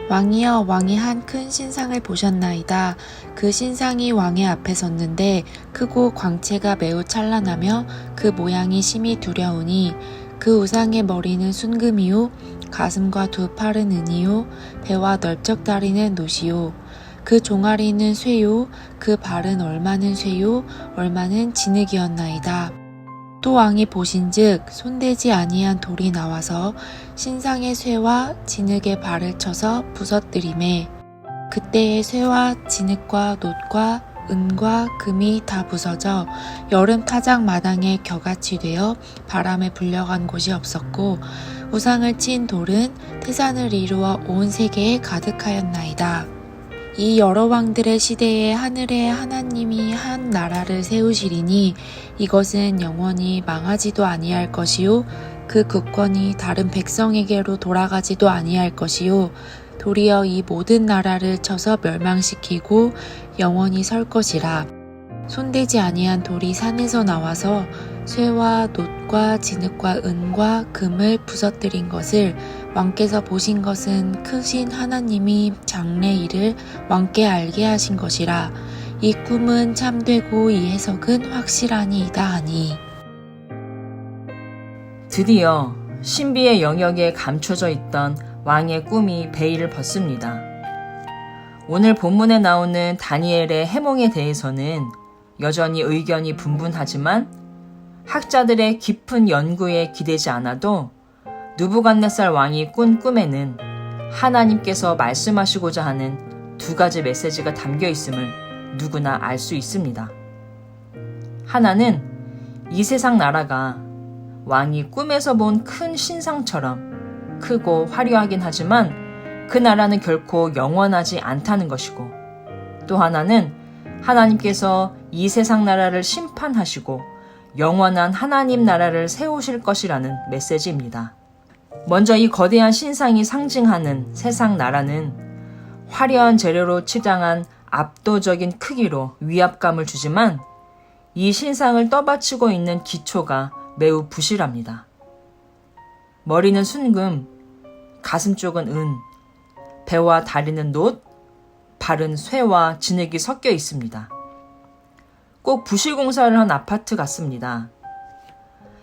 왕이여, 왕이 한 큰 신상을 보셨나이다. 그 신상이 왕의 앞에 섰는데 크고 광채가 매우 찬란하며 그 모양이 심히 두려우니 그 우상의 머리는 순금이요 가슴과 두 팔은 은이요 배와 널쩍다리는 노시요 그 종아리는 쇠요 그 발은 얼마는 쇠요 얼마는 진흙이었나이다. 또 왕이 보신즉 손대지 아니한 돌이 나와서 신상의 쇠와 진흙의 발을 쳐서 부서뜨리매 그때의 쇠와 진흙과 놋과 은과 금이 다 부서져 여름 타작 마당에 겨같이 되어 바람에 불려간 곳이 없었고 우상을 친 돌은 태산을 이루어 온 세계에 가득하였나이다. 이 여러 왕들의 시대에 하늘의 하나님이 한 나라를 세우시리니 이것은 영원히 망하지도 아니할 것이요 그 국권이 다른 백성에게로 돌아가지도 아니할 것이요 도리어 이 모든 나라를 쳐서 멸망시키고 영원히 설 것이라. 손대지 아니한 돌이 산에서 나와서 쇠와 놋과 진흙과 은과 금을 부서뜨린 것을 왕께서 보신 것은 크신 하나님이 장래 일을 왕께 알게 하신 것이라. 이 꿈은 참되고 이 해석은 확실하니이다 하니. 드디어 신비의 영역에 감춰져 있던 왕의 꿈이 베일을 벗습니다. 오늘 본문에 나오는 다니엘의 해몽에 대해서는 여전히 의견이 분분하지만 학자들의 깊은 연구에 기대지 않아도 느부갓네살 왕이 꾼 꿈에는 하나님께서 말씀하시고자 하는 두 가지 메시지가 담겨 있음을 누구나 알 수 있습니다. 하나는 이 세상 나라가 왕이 꿈에서 본 큰 신상처럼 크고 화려하긴 하지만 그 나라는 결코 영원하지 않다는 것이고, 또 하나는 하나님께서 이 세상 나라를 심판하시고 영원한 하나님 나라를 세우실 것이라는 메시지입니다. 먼저 이 거대한 신상이 상징하는 세상 나라는 화려한 재료로 치장한 압도적인 크기로 위압감을 주지만 이 신상을 떠받치고 있는 기초가 매우 부실합니다. 머리는 순금, 가슴 쪽은 은, 배와 다리는 놋, 발은 쇠와 진흙이 섞여 있습니다. 꼭 부실공사를 한 아파트 같습니다.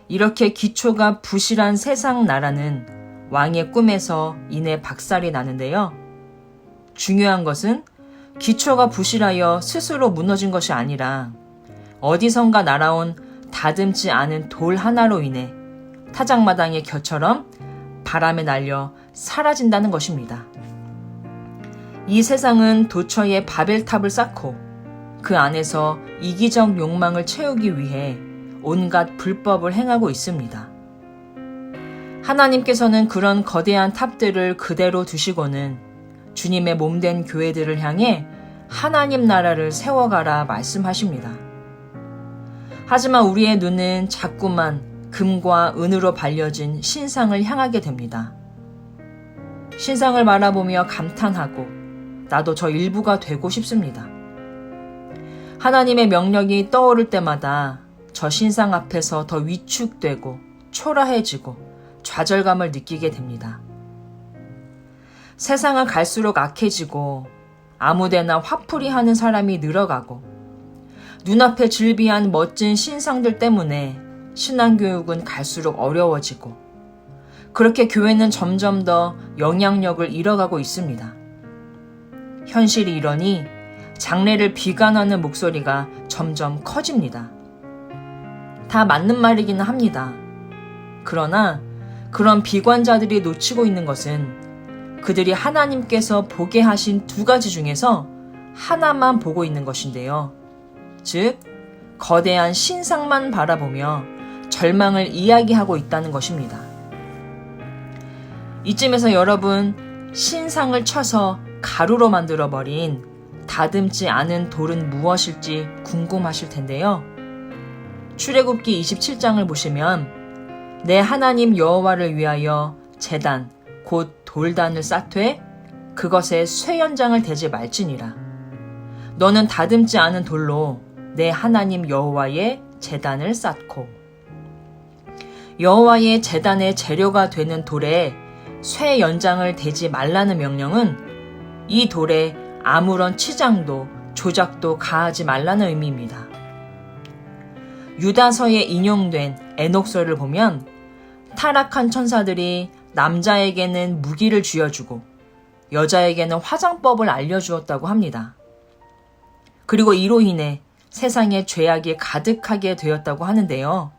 이렇게 기초가 부실한 세상 나라는 왕의 꿈에서 이내 박살이 나는데요. 중요한 것은 기초가 부실하여 스스로 무너진 것이 아니라 어디선가 날아온 다듬지 않은 돌 하나로 인해 타작마당의 겨처럼 바람에 날려 사라진다는 것입니다. 이 세상은 도처에 바벨탑을 쌓고 그 안에서 이기적 욕망을 채우기 위해 온갖 불법을 행하고 있습니다. 하나님께서는 그런 거대한 탑들을 그대로 두시고는 주님의 몸된 교회들을 향해 하나님 나라를 세워가라 말씀하십니다. 하지만 우리의 눈은 자꾸만 금과 은으로 발려진 신상을 향하게 됩니다. 신상을 바라보며 감탄하고 나도 저 일부가 되고 싶습니다. 하나님의 명령이 떠오를 때마다 저 신상 앞에서 더 위축되고 초라해지고 좌절감을 느끼게 됩니다. 세상은 갈수록 악해지고 아무데나 화풀이 하는 사람이 늘어가고 눈앞에 즐비한 멋진 신상들 때문에 신앙교육은 갈수록 어려워지고 그렇게 교회는 점점 더 영향력을 잃어가고 있습니다. 현실이 이러니 장래를 비관하는 목소리가 점점 커집니다. 다 맞는 말이기는 합니다. 그러나 그런 비관자들이 놓치고 있는 것은 그들이 하나님께서 보게 하신 두 가지 중에서 하나만 보고 있는 것인데요. 즉, 거대한 신상만 바라보며 절망을 이야기하고 있다는 것입니다. 이쯤에서 여러분, 신상을 쳐서 가루로 만들어버린 다듬지 않은 돌은 무엇일지 궁금하실 텐데요. 출애굽기 27장을 보시면 내 하나님 여호와를 위하여 제단 곧 돌단을 쌓되 그것에 쇠연장을 대지 말지니라. 너는 다듬지 않은 돌로 내 하나님 여호와의 제단을 쌓고. 여호와의 제단의 재료가 되는 돌에 쇠연장을 대지 말라는 명령은 이 돌에 아무런 치장도 조작도 가하지 말라는 의미입니다. 유다서에 인용된 에녹서를 보면 타락한 천사들이 남자에게는 무기를 쥐어주고 여자에게는 화장법을 알려주었다고 합니다. 그리고 이로 인해 세상에 죄악이 가득하게 되었다고 하는데요.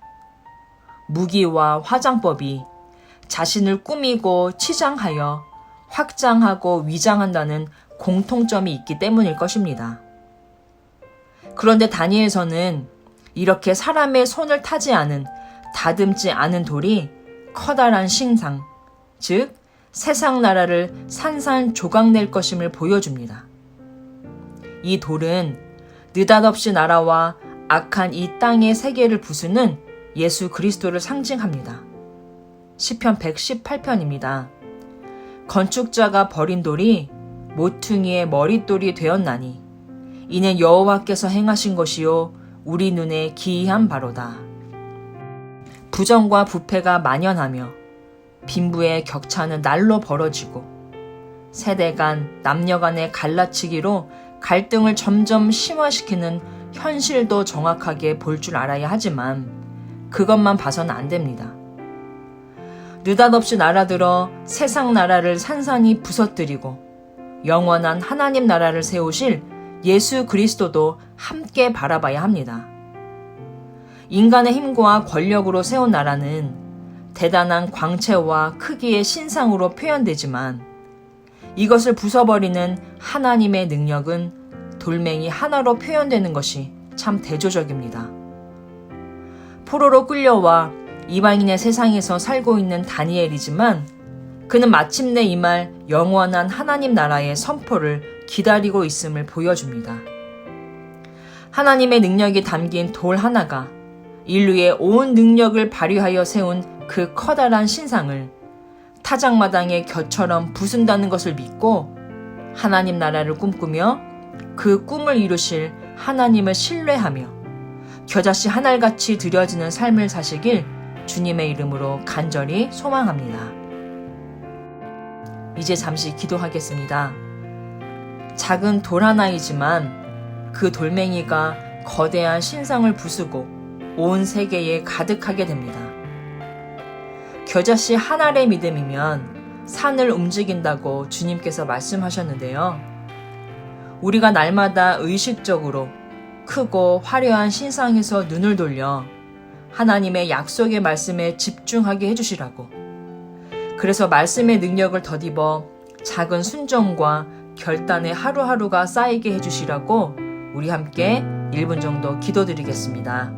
무기와 화장법이 자신을 꾸미고 치장하여 확장하고 위장한다는 공통점이 있기 때문일 것입니다. 그런데 다니엘서는 이렇게 사람의 손을 타지 않은 다듬지 않은 돌이 커다란 신상, 즉 세상 나라를 산산조각낼 것임을 보여줍니다. 이 돌은 느닷없이 나라와 악한 이 땅의 세계를 부수는 예수 그리스도를 상징합니다. 시편 118편입니다. 건축자가 버린 돌이 모퉁이의 머릿돌이 되었나니 이는 여호와께서 행하신 것이요 우리 눈에 기이한 바로다. 부정과 부패가 만연하며 빈부의 격차는 날로 벌어지고 세대 간, 남녀 간의 갈라치기로 갈등을 점점 심화시키는 현실도 정확하게 볼 줄 알아야 하지만 그것만 봐서는 안 됩니다. 느닷없이 날아들어 세상 나라를 산산이 부서뜨리고 영원한 하나님 나라를 세우실 예수 그리스도도 함께 바라봐야 합니다. 인간의 힘과 권력으로 세운 나라는 대단한 광채와 크기의 신상으로 표현되지만 이것을 부숴버리는 하나님의 능력은 돌멩이 하나로 표현되는 것이 참 대조적입니다. 포로로 끌려와 이방인의 세상에서 살고 있는 다니엘이지만 그는 마침내 임할 영원한 하나님 나라의 선포를 기다리고 있음을 보여줍니다. 하나님의 능력이 담긴 돌 하나가 인류의 온 능력을 발휘하여 세운 그 커다란 신상을 타작마당의 곁처럼 부순다는 것을 믿고 하나님 나라를 꿈꾸며 그 꿈을 이루실 하나님을 신뢰하며 겨자씨 한 알같이 드려지는 삶을 사시길 주님의 이름으로 간절히 소망합니다. 이제 잠시 기도하겠습니다. 작은 돌 하나이지만 그 돌멩이가 거대한 신상을 부수고 온 세계에 가득하게 됩니다. 겨자씨 한 알의 믿음이면 산을 움직인다고 주님께서 말씀하셨는데요. 우리가 날마다 의식적으로 크고 화려한 신상에서 눈을 돌려 하나님의 약속의 말씀에 집중하게 해주시라고. 그래서 말씀의 능력을 덧입어 작은 순종과 결단의 하루하루가 쌓이게 해주시라고 우리 함께 1분 정도 기도드리겠습니다.